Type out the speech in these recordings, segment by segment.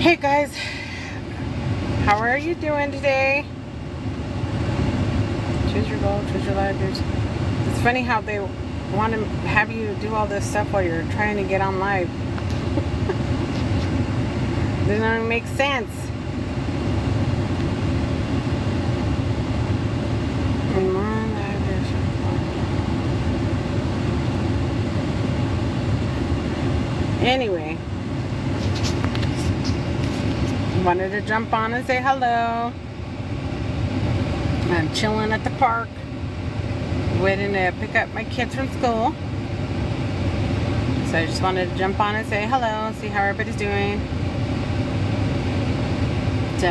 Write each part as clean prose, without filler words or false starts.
Hey guys, how are you doing today? Choose your goal, choose your life. It's funny how they want to have you do all this stuff while you're trying to get on live. Doesn't even make sense. Anyway, wanted to jump on and say hello. I'm chilling at the park, waiting to pick up my kids from school. So I just wanted to jump on and say hello, see how everybody's doing. So,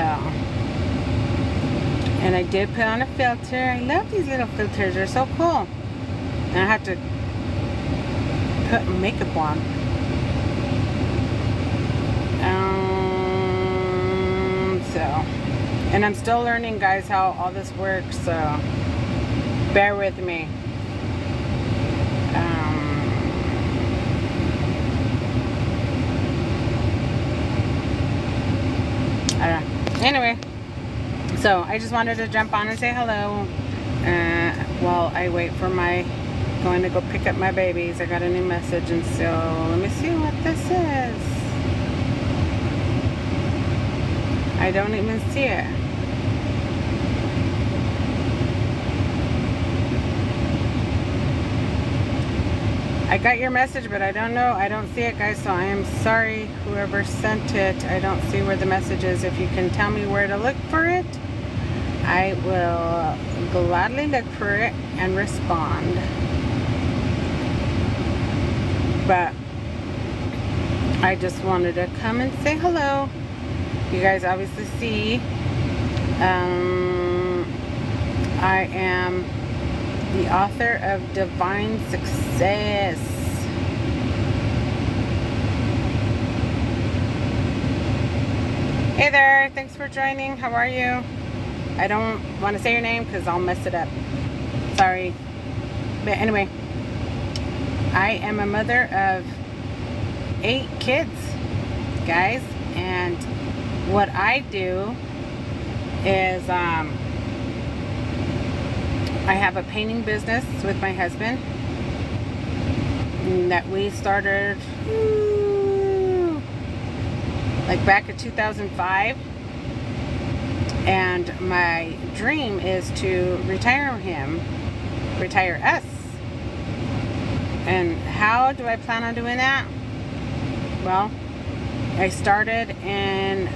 and I did put on a filter. I love these little filters, they're so cool. And I have to put makeup on. And I'm still learning, guys, how all this works, so bear with me. I don't know. Anyway, so I just wanted to jump on and say hello while I wait for going to go pick up my babies. I got a new message, and so let me see what this is. I don't even see it. I got your message, but I don't know. I don't see it, guys, so I am sorry, whoever sent it. I don't see where the message is. If you can tell me where to look for it, I will gladly look for it and respond. But I just wanted to come and say hello. You guys obviously see I am the author of Divine Success. Hey there, thanks for joining. How are you? I don't want to say your name because I'll mess it up. Sorry. But anyway, I am a mother of 8 kids, guys, and what I do is I have a painting business with my husband that we started like back in 2005, and my dream is to retire us. And how do I plan on doing that? Well, I started in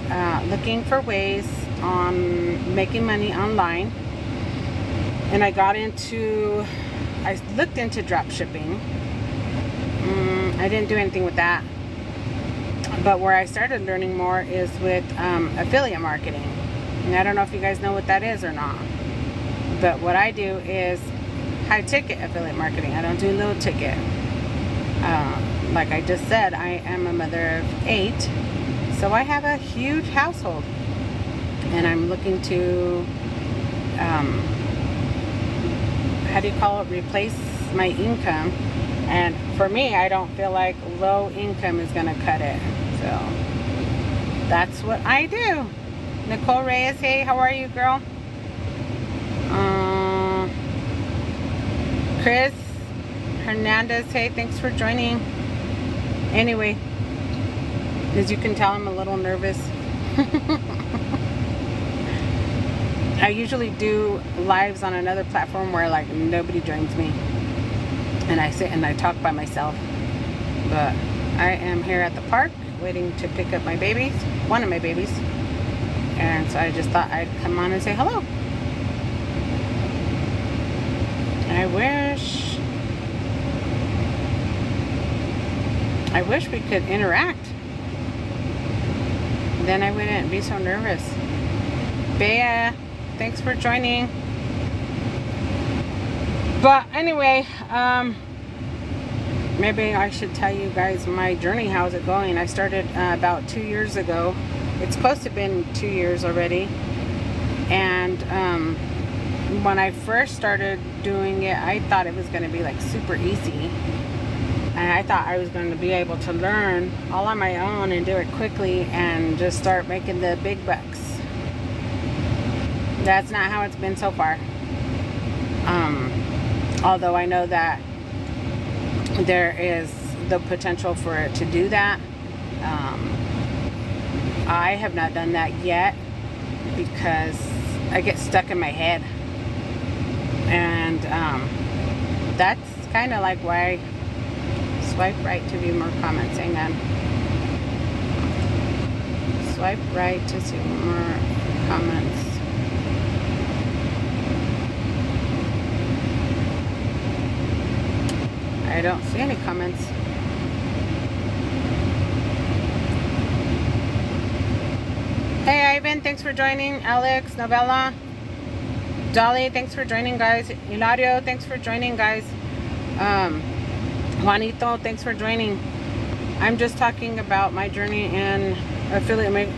looking for ways on making money online, and I looked into drop shipping. I didn't do anything with that, but where I started learning more is with affiliate marketing. And I don't know if you guys know what that is or not, but what I do is high ticket affiliate marketing. I don't do low ticket. Like I just said, I am a mother of 8, so I have a huge household, and I'm looking to replace my income. And for me, I don't feel like low income is gonna cut it, so that's what I do. Nicole Reyes, hey, how are you, girl? Chris Hernandez, hey, thanks for joining. Anyway, as you can tell, I'm a little nervous. I usually do lives on another platform where like nobody joins me, and I sit and I talk by myself. But I am here at the park waiting to pick up my babies, one of my babies, and so I just thought I'd come on and say hello. I wish we could interact. Then I wouldn't be so nervous. Bea, thanks for joining. But anyway, maybe I should tell you guys my journey. How's it going? I started about 2 years ago. It's close to been 2 years already. And when I first started doing it, I thought it was going to be like super easy. And I thought I was going to be able to learn all on my own and do it quickly and just start making the big bucks. That's not how it's been so far. Although I know that there is the potential for it to do that. I have not done that yet because I get stuck in my head. And that's kind of like why I swipe right to view more comments. Hang on. Swipe right to see more comments. I don't see any comments. Hey Ivan, thanks for joining. Alex, Novella, Dolly, thanks for joining, guys. Hilario, thanks for joining, guys. Juanito, thanks for joining. I'm just talking about my journey in affiliate.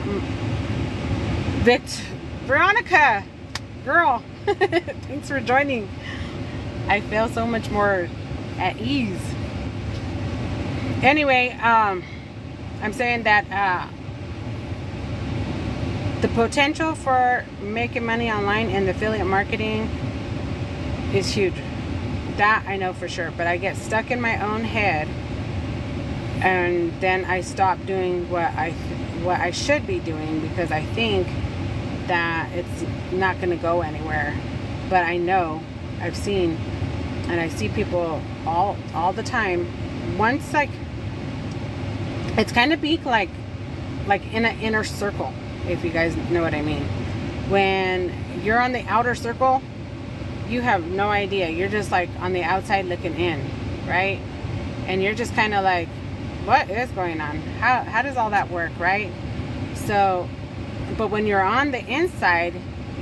Veronica, girl, thanks for joining. I feel so much more at ease. Anyway, I'm saying that the potential for making money online in affiliate marketing is huge. That I know for sure. But I get stuck in my own head, and then I stop doing what I should be doing because I think that it's not going to go anywhere. But I know, I've seen, and I see people all the time. Once, like, it's kind of big, like in an inner circle, if you guys know what I mean. When you're on the outer circle, you have no idea. You're just like on the outside looking in, right? And you're just kind of like, what is going on? How does all that work, right? So, but when you're on the inside,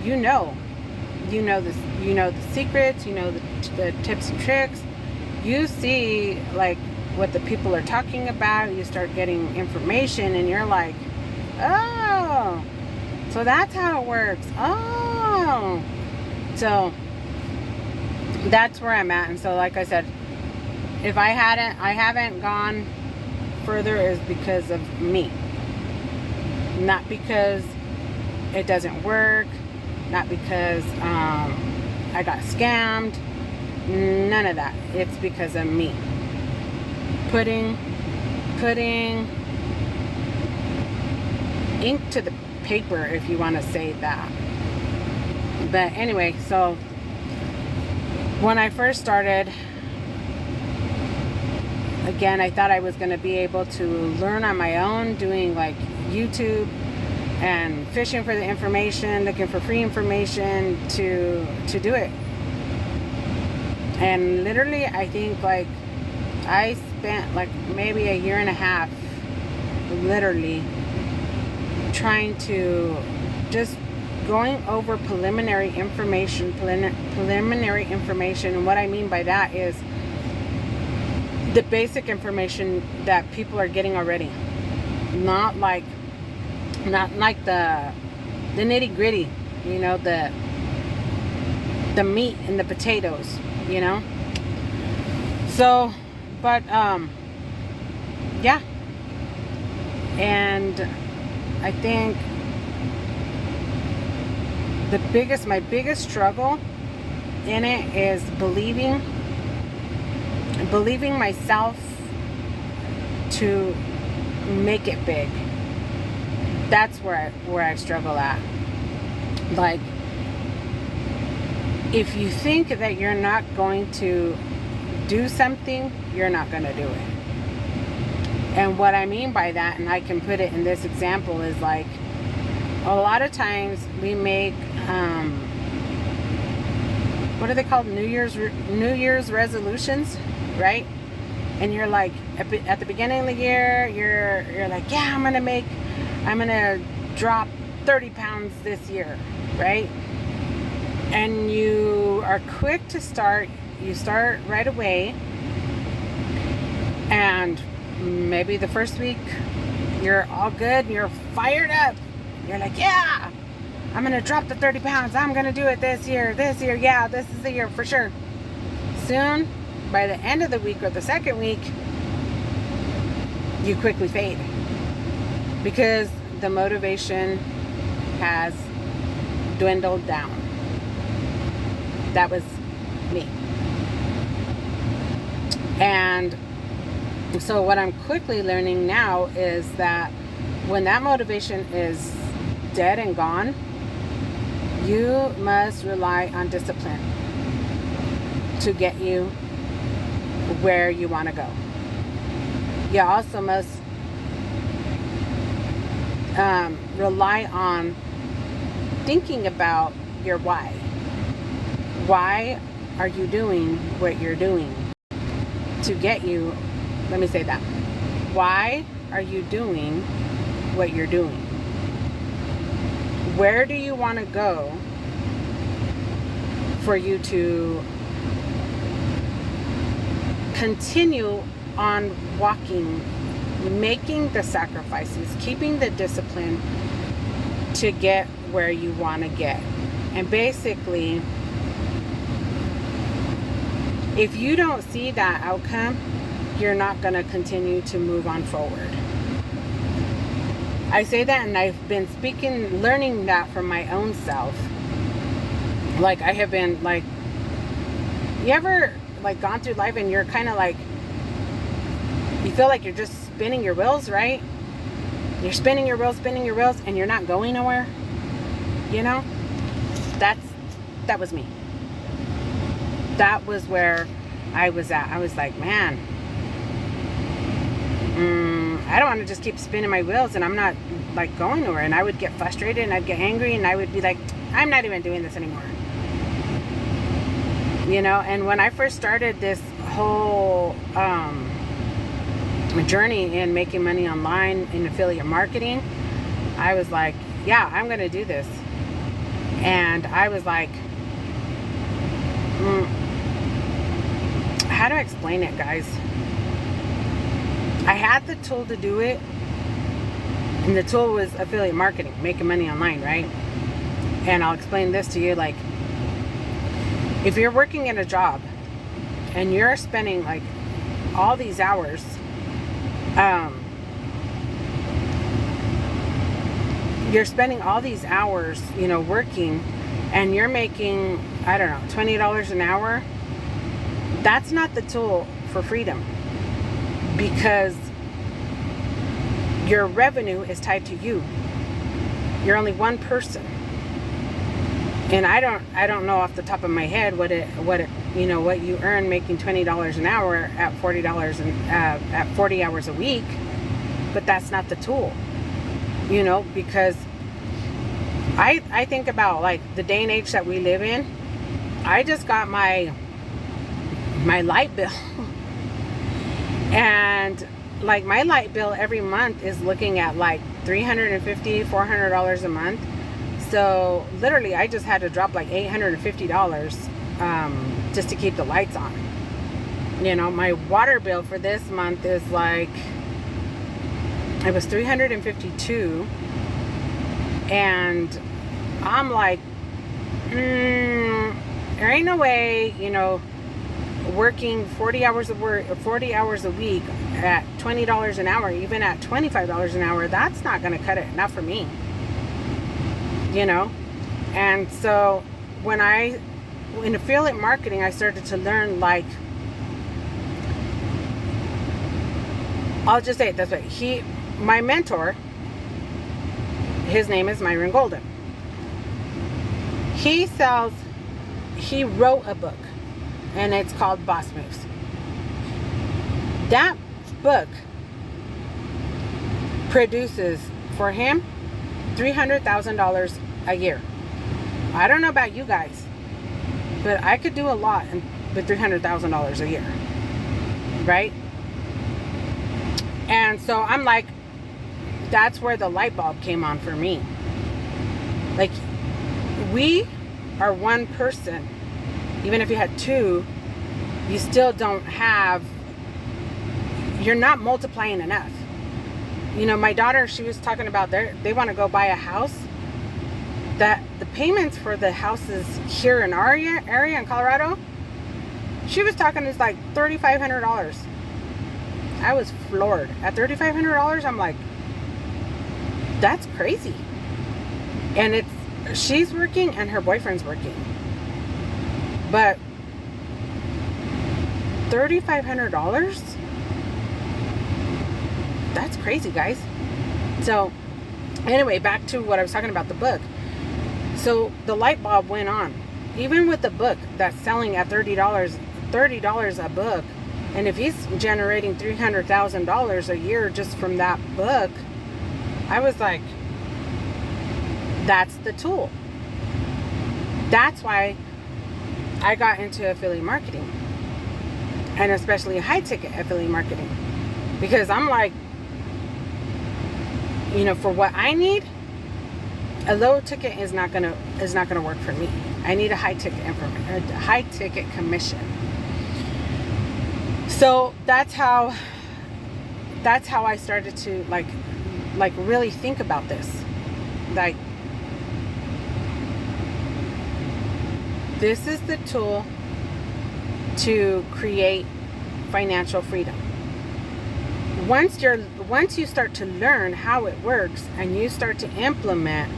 you know the secrets, you know the tips and tricks. You see like what the people are talking about. You start getting information, and you're like, oh, so that's how it works. Oh, so that's where I'm at. And so, like I said, if I haven't gone further, is because of me, not because it doesn't work, not because I got scammed. None of that. It's because of me putting ink to the paper, if you want to say that. But anyway, so when I first started, again, I thought I was going to be able to learn on my own, doing like YouTube and fishing for the information, looking for free information to do it. And literally, I think like I spent like maybe a year and a half literally trying to just going over preliminary information. And what I mean by that is the basic information that people are getting already, not like the nitty gritty, you know, the meat and the potatoes, you know. So, but yeah, and I think my biggest struggle in it is believing myself to make it big. That's where I struggle at. Like, if you think that you're not going to do something, you're not going to do it. And what I mean by that, and I can put it in this example, is like a lot of times we make what are they called? New Year's resolutions, right? And you're like at the beginning of the year, you're like, yeah, I'm gonna drop 30 pounds this year, right? And you are quick to start. You start right away, and maybe the first week you're all good, you're fired up, you're like, yeah, I'm gonna drop the 30 pounds, I'm gonna do it this year, yeah, this is the year for sure. Soon, by the end of the week or the second week, you quickly fade because the motivation has dwindled down. That was me. And so what I'm quickly learning now is that when that motivation is dead and gone, you must rely on discipline to get you where you want to go. You also must rely on thinking about your why. Why are you doing what you're doing to get you? Let me say that. Why are you doing what you're doing? Where do you want to go for you to continue on walking, making the sacrifices, keeping the discipline to get where you want to get? And basically, if you don't see that outcome, you're not going to continue to move on forward. I say that, and I've been learning that from my own self. Like, I have been like, you ever like gone through life and you're kind of like, you feel like you're just spinning your wheels, right? You're spinning your wheels, and you're not going nowhere. You know, that was me. That was where I was at. I was like, man, I don't want to just keep spinning my wheels and I'm not like going nowhere. And I would get frustrated and I'd get angry and I would be like, I'm not even doing this anymore. You know, and when I first started this whole journey in making money online in affiliate marketing, I was like, yeah, I'm going to do this. And I was like, how do I explain it, guys? I had the tool to do it, and the tool was affiliate marketing, making money online, right? And I'll explain this to you. Like, if you're working in a job and you're spending like all these hours, you're spending all these hours, you know, working, and you're making, I don't know, $20 an hour. That's not the tool for freedom, because your revenue is tied to you. You're only one person. And I don't know off the top of my head what you earn making $20 an hour at $40 at 40 hours a week, but that's not the tool. You know, because I think about like the day and age that we live in. I just got my light bill. And like my light bill every month is looking at like $350, $400 a month. So literally I just had to drop like $850 just to keep the lights on. You know, my water bill for this month is like, it was $352, and I'm like, there ain't no way, you know, working 40 hours a week at $20 an hour, even at $25 an hour, that's not going to cut it. Not for me, you know. And so in affiliate marketing, I started to learn, like, I'll just say it this way. My mentor, his name is Myron Golden. He wrote a book, and it's called Boss Moves. That book produces for him $300,000 a year. I don't know about you guys, but I could do a lot with $300,000 a year, right? And so I'm like, that's where the light bulb came on for me. Like, we are one person. Even if you had two, you still don't have, you're not multiplying enough. You know, my daughter, she was talking about they want to go buy a house. That the payments for the houses here in our area in Colorado, she was talking, is like $3,500. I was floored. At $3,500, I'm like, that's crazy. And she's working and her boyfriend's working. But $3,500? That's crazy, guys. So anyway, back to what I was talking about, the book. So the light bulb went on. Even with the book that's selling at $30 a book, and if he's generating $300,000 a year just from that book, I was like, that's the tool. That's why I got into affiliate marketing, and especially high ticket affiliate marketing, because I'm like, for what I need, a low ticket is not gonna work for me. I need a high ticket commission. So that's how I started to like really think about this. Like, this is the tool to create financial freedom. Once you start to learn how it works and you start to implement,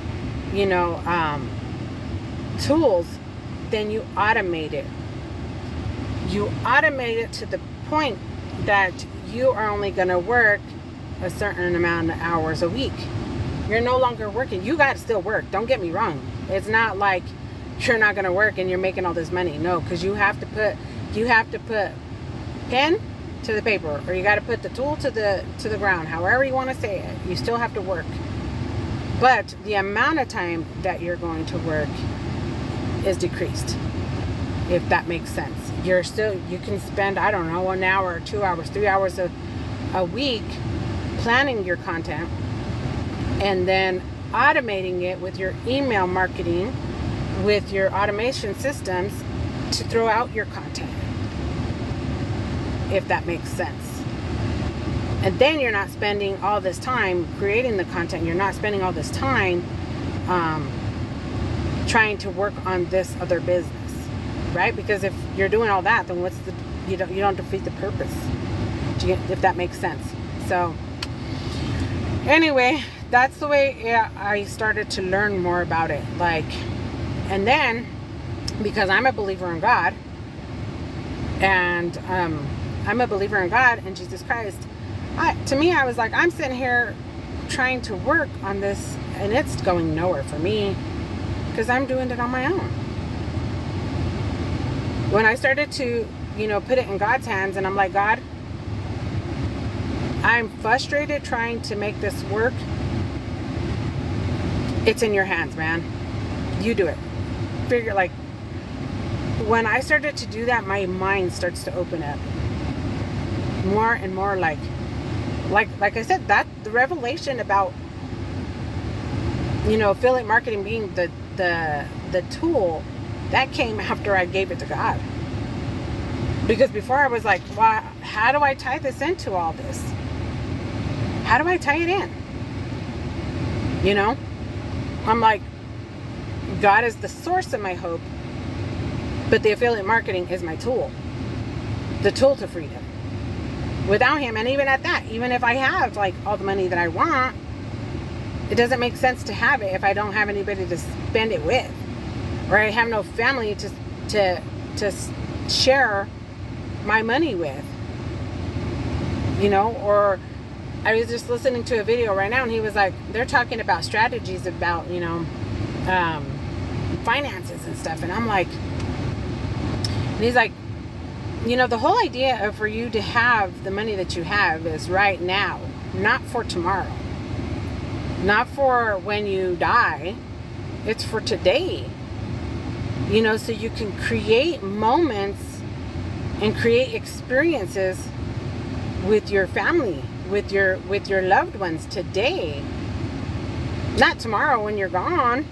tools, then you automate it. You automate it to the point that you are only going to work a certain amount of hours a week. You're no longer working. You got to still work. Don't get me wrong. It's not like you're not going to work and you're making all this money. No, because you have to put pen to the paper, or you got to put the tool to the ground, however you want to say it. You still have to work. But the amount of time that you're going to work is decreased, if that makes sense. You can spend, I don't know, 1 hour, 2 hours, 3 hours a week planning your content, and then automating it with your email marketing, with your automation systems to throw out your content, if that makes sense. And then you're not spending all this time creating the content. You're not spending all this time trying to work on this other business, right? Because if you're doing all that, then you don't defeat the purpose, if that makes sense. So anyway, that's the way I started to learn more about it. And then, because I'm a believer in God, and I'm a believer in God and Jesus Christ, to me, I was like, I'm sitting here trying to work on this, and it's going nowhere for me because I'm doing it on my own. When I started to, put it in God's hands, and I'm like, God, I'm frustrated trying to make this work. It's in your hands, man. You do it. When I started to do that, my mind starts to open up more and more. Like I said, that the revelation about, affiliate marketing being the tool, that came after I gave it to God. Because before I was like, well, how do I tie this into all this? How do I tie it in? I'm like, God is the source of my hope, but the affiliate marketing is my tool. The tool to freedom. Without him, and even at that, even if I have all the money that I want, it doesn't make sense to have it if I don't have anybody to spend it with, or I have no family to share my money with, or I was just listening to a video right now, and he was like, they're talking about strategies about, finances and stuff, and I'm like, and he's like, the whole idea for you to have the money that you have is right now, not for tomorrow, not for when you die. It's for today, so you can create moments and create experiences with your family, with your loved ones today, not tomorrow when you're gone.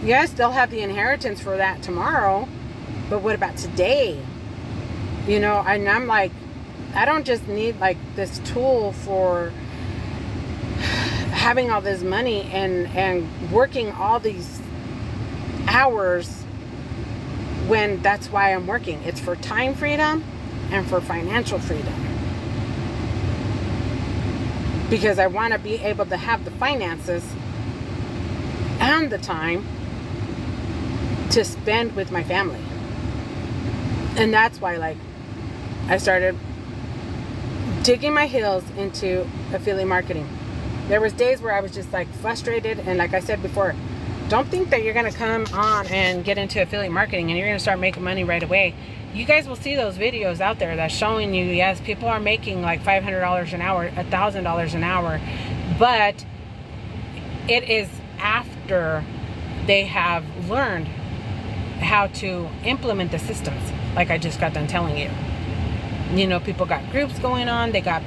Yes, they'll have the inheritance for that tomorrow, but what about today? And I'm like, I don't just need this tool for having all this money and working all these hours when that's why I'm working. It's for time freedom and for financial freedom. because I want to be able to have the finances and the time to spend with my family. And that's why, like, I started digging my heels into affiliate marketing. There was days where I was just like frustrated, and like I said before, don't think that you're going to come on and get into affiliate marketing and you're going to start making money right away. You guys will see those videos out there that's showing you, yes, people are making like $500 an hour, $1,000 an hour, but it is after they have learned how to implement the systems, like I just got done telling you. You know, people got groups going on, they got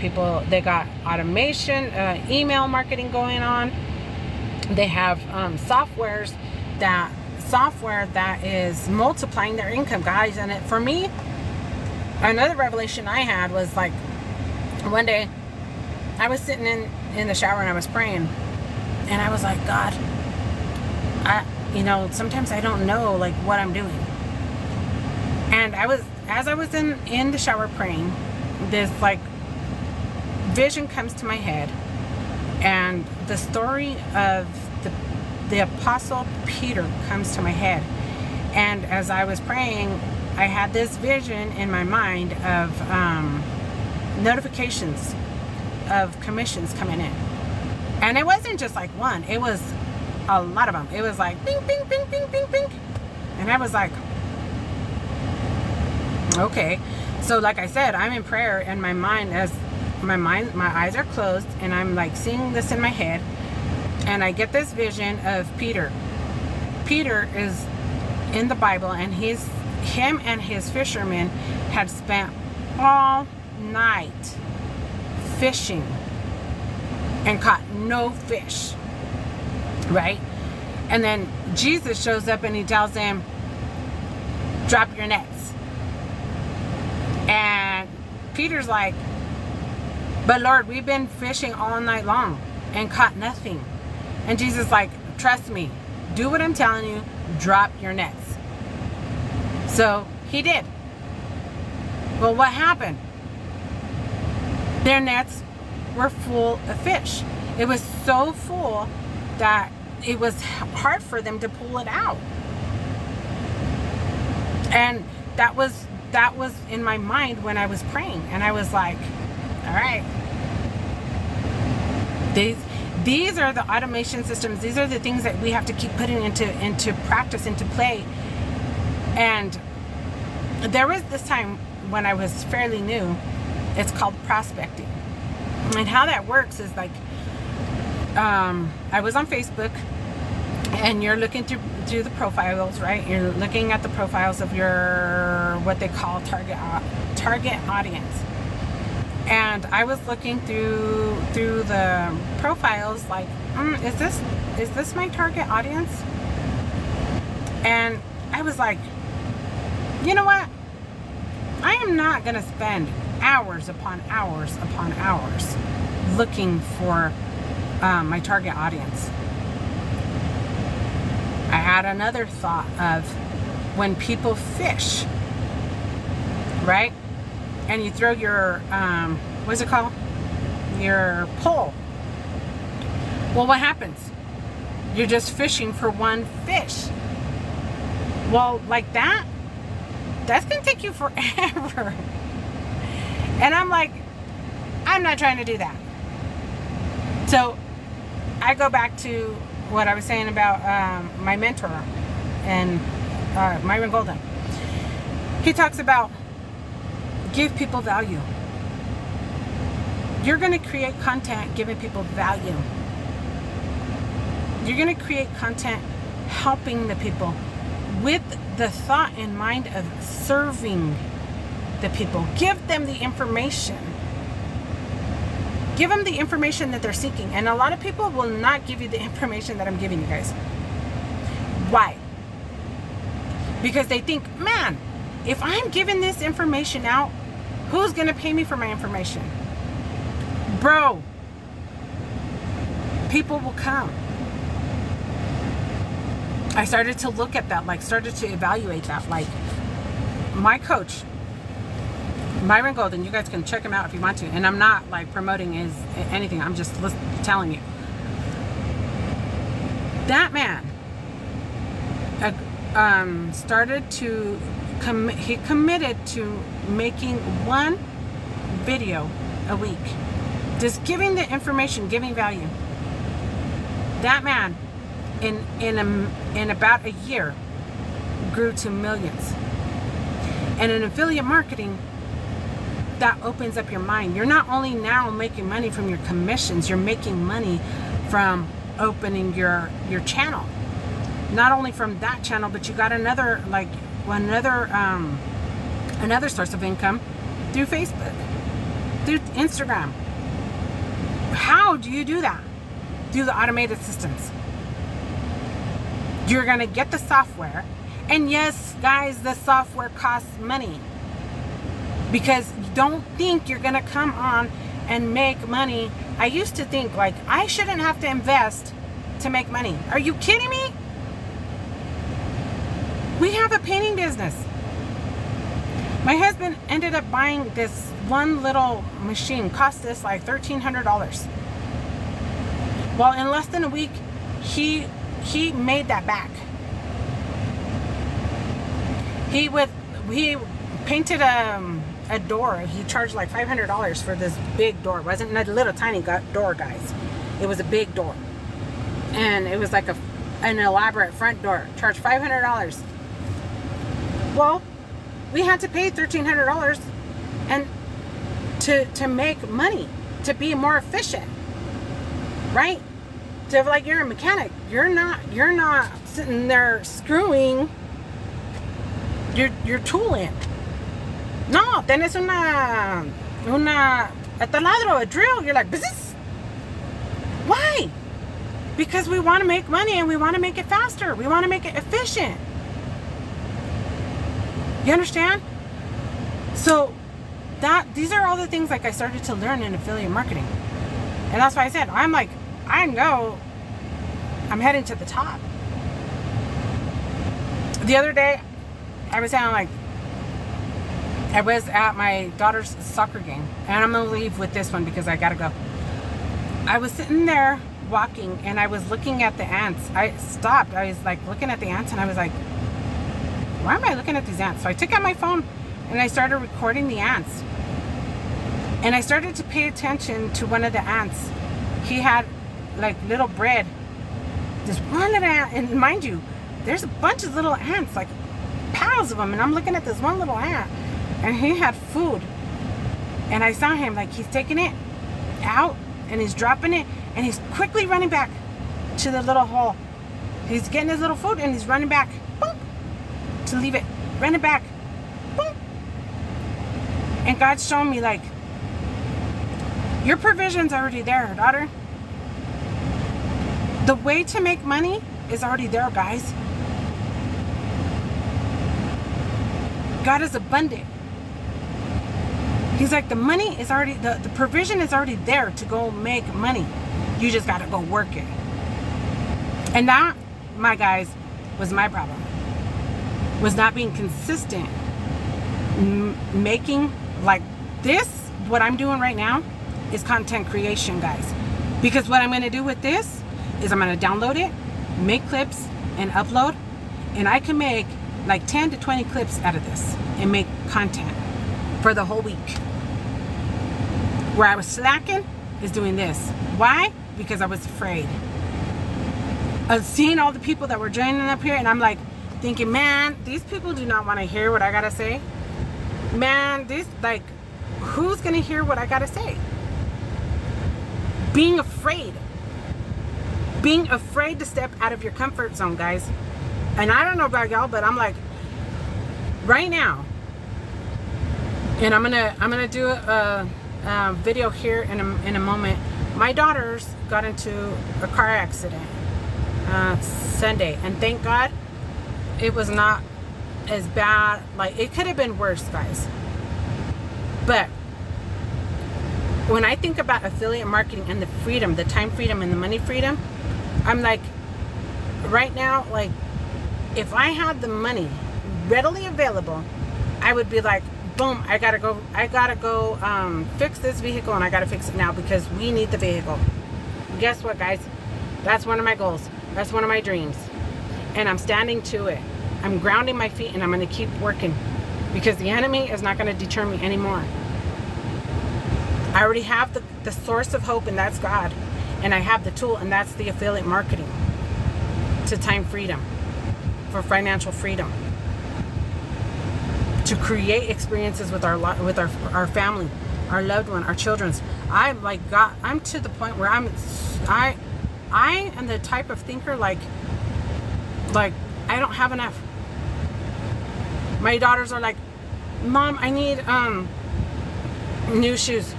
automation, email marketing going on. They have software that is multiplying their income, guys. And for me, another revelation I had was like, one day I was sitting in the shower and I was praying, and I was like, God, sometimes I don't know like what I'm doing. And as I was in the shower praying, this like vision comes to my head, and the story of the Apostle Peter comes to my head. And as I was praying, I had this vision in my mind of notifications of commissions coming in. And it wasn't just like one, it was a lot of them. It was like bing, bing, bing, bing, bing, bing. And I was like, okay. So like I said, I'm in prayer, and my eyes are closed, and I'm like seeing this in my head, and I get this vision of Peter. Peter is in the Bible, and him and his fishermen had spent all night fishing and caught no fish, right? And then Jesus shows up and he tells them, drop your nets. And Peter's like, but Lord, we've been fishing all night long and caught nothing. And Jesus is like, trust me, do what I'm telling you, drop your nets. So he did. Well, what happened? Their nets were full of fish. It was so full that it was hard for them to pull it out. And that was in my mind when I was praying, and I was like, all right, these are the automation systems. These are the things that we have to keep putting into practice, into play. And there was this time when I was fairly new. It's called prospecting. And how that works is like, I was on Facebook, and you're looking through the profiles, right? You're looking at the profiles of your, what they call target audience. And I was looking through the profiles like, is this my target audience? And I was like, you know what? I am not going to spend hours upon hours upon hours looking for my target audience. I had another thought of when people fish, right? And you throw your, what's it called? Your pole. Well, what happens? You're just fishing for one fish. Well, like that's going to take you forever. And I'm like, I'm not trying to do that. So I go back to what I was saying about my mentor and Myron Golden. He talks about give people value. You're going to create content giving people value. You're going to create content helping the people with the thought in mind of serving the people. Give them the information. Give them the information that they're seeking. And a lot of people will not give you the information that I'm giving you guys. Why? Because they think, man, if I'm giving this information out, who's going to pay me for my information? Bro, people will come. I started to look at that, like started to evaluate that. Like my coach Myron Golden. You guys can check him out if you want to. And I'm not like promoting his anything. I'm just telling you. That man started to he committed to making one video a week, just giving the information, giving value. That man in about a year grew to millions. And in affiliate marketing, that opens up your mind. You're not only now making money from your commissions, you're making money from opening your channel. Not only from that channel, but you got another source of income through Facebook, through Instagram. How do you do that? Through the automated systems. You're gonna get the software, and yes, guys, the software costs money. Because don't think you're gonna come on and make money. I used to think like I shouldn't have to invest to make money. Are you kidding me? We have a painting business. My husband ended up buying this one little machine, cost us like $1,300. Well, in less than a week, he made that back. He painted a door. He charged like $500 for this big door. It wasn't a little tiny door, guys. It was a big door. And it was like an elaborate front door. Charged $500. Well, we had to pay $1,300 and to make money, to be more efficient. Right? So if like you're a mechanic, you're not sitting there screwing your tool in. No, tenés a taladro, a drill. You're like, business. Why? Because we want to make money and we want to make it faster. We want to make it efficient. You understand? So these are all the things like I started to learn in affiliate marketing. And that's why I said, I'm like, I know I'm heading to the top. The other day, I was at my daughter's soccer game, and I'm gonna leave with this one because I gotta go. I was sitting there walking, and I was looking at the ants. I stopped. I was like looking at the ants, and I was like, why am I looking at these ants? So I took out my phone, and I started recording the ants. And I started to pay attention to one of the ants. He had like little bread. This one little ant, and mind you, there's a bunch of little ants, like piles of them. And I'm looking at this one little ant, and he had food. And I saw him, like he's taking it out, and he's dropping it, and he's quickly running back to the little hole. He's getting his little food, and he's running back, boom, to leave it, running back, boom. And God's showing me like, your provision's already there, daughter. The way to make money is already there, guys. God is abundant. He's like, the money is already, the provision is already there to go make money. You just got to go work it. And that, my guys, was my problem. Was not being consistent. Making like this, what I'm doing right now, is content creation, guys. Because what I'm going to do with this is I'm going to download it, make clips, and upload. And I can make like 10 to 20 clips out of this and make content for the whole week. Where I was slacking is doing this. Why? Because I was afraid of seeing all the people that were joining up here, and I'm like thinking, man, these people do not want to hear what I gotta say. Man, who's gonna hear what I gotta say? Being afraid to step out of your comfort zone, guys. And I don't know about y'all, but I'm like, right now, and I'm gonna do a video here in a moment. My daughters got into a car accident Sunday, and thank God it was not as bad. Like, it could have been worse, guys. But when I think about affiliate marketing and the freedom, the time freedom and the money freedom, I'm like, right now, like, if I had the money readily available, I would be like boom, I gotta go fix this vehicle, and I gotta fix it now because we need the vehicle. Guess what, guys? That's one of my goals. That's one of my dreams. And I'm standing to it. I'm grounding my feet, and I'm going to keep working because the enemy is not going to deter me anymore. I already have the source of hope, and that's God. And I have the tool, and that's the affiliate marketing to time freedom, for financial freedom, to create experiences with our family, our loved one, our children's. I'm to the point where I am the type of thinker like I don't have enough. My daughters are like, Mom, I need new shoes,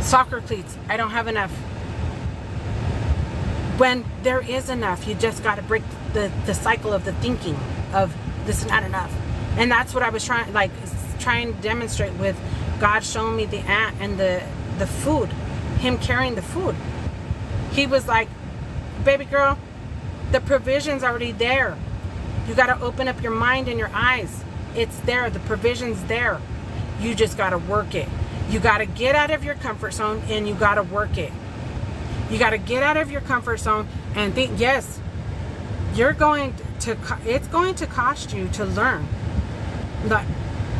soccer cleats. I don't have enough. When there is enough, you just got to break the cycle of the thinking of this is not enough. And that's what I was trying to demonstrate with God showing me the ant and the food, him carrying the food. He was like, baby girl, the provision's already there. You got to open up your mind and your eyes. It's there. The provision's there. You just got to work it. You got to get out of your comfort zone, and you got to work it. You got to get out of your comfort zone and think, yes, it's going to cost you to learn. Look,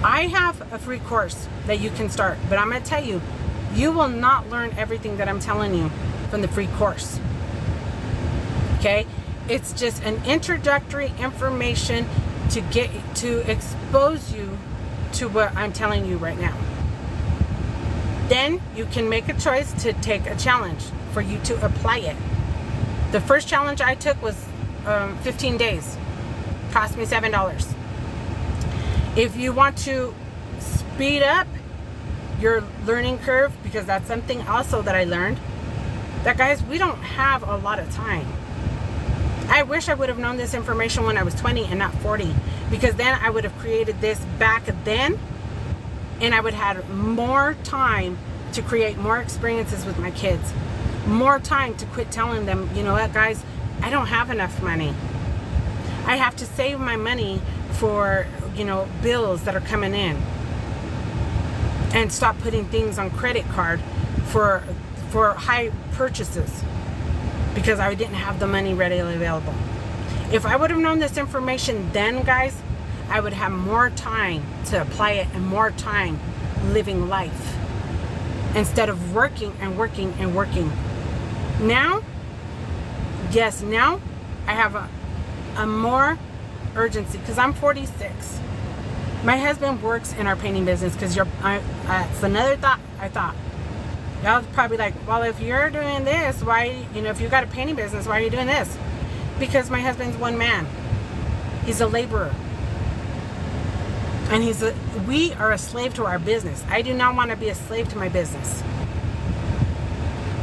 I have a free course that you can start, but I'm going to tell you, you will not learn everything that I'm telling you from the free course. Okay? It's just an introductory information to expose you to what I'm telling you right now. Then you can make a choice to take a challenge for you to apply it. The first challenge I took was 15 days. Cost me $7. If you want to speed up your learning curve, because that's something also that I learned, that guys, we don't have a lot of time. I wish I would have known this information when I was 20 and not 40, because then I would have created this back then, and I would have had more time to create more experiences with my kids, more time to quit telling them, you know what, guys, I don't have enough money. I have to save my money for, bills that are coming in, and stop putting things on credit card for high purchases because I didn't have the money readily available. If I would have known this information then, guys, I would have more time to apply it and more time living life instead of working and working and working. Now, yes, now I have a more urgency because I'm 46. My husband works in our painting business because it's another thought I thought. Y'all probably like, well, if you're doing this, why, if you got a painting business, why are you doing this? Because my husband's one man. He's a laborer. And we are a slave to our business. I do not want to be a slave to my business.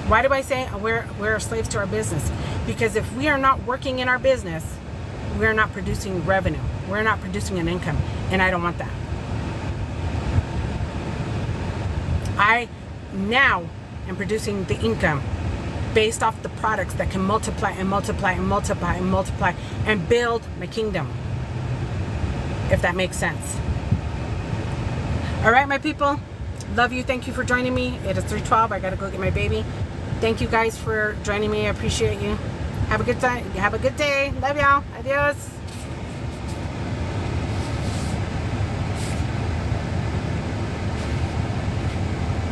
Why do I say we're a slave to our business? Because if we are not working in our business, we're not producing revenue. We're not producing an income. And I don't want that. I now am producing the income based off the products that can multiply and multiply and multiply and multiply and build my kingdom. If that makes sense. All right, my people. Love you. Thank you for joining me. It is 3:12. I got to go get my baby. Thank you guys for joining me. I appreciate you. Have a good time. Have a good day. Love y'all. Adios.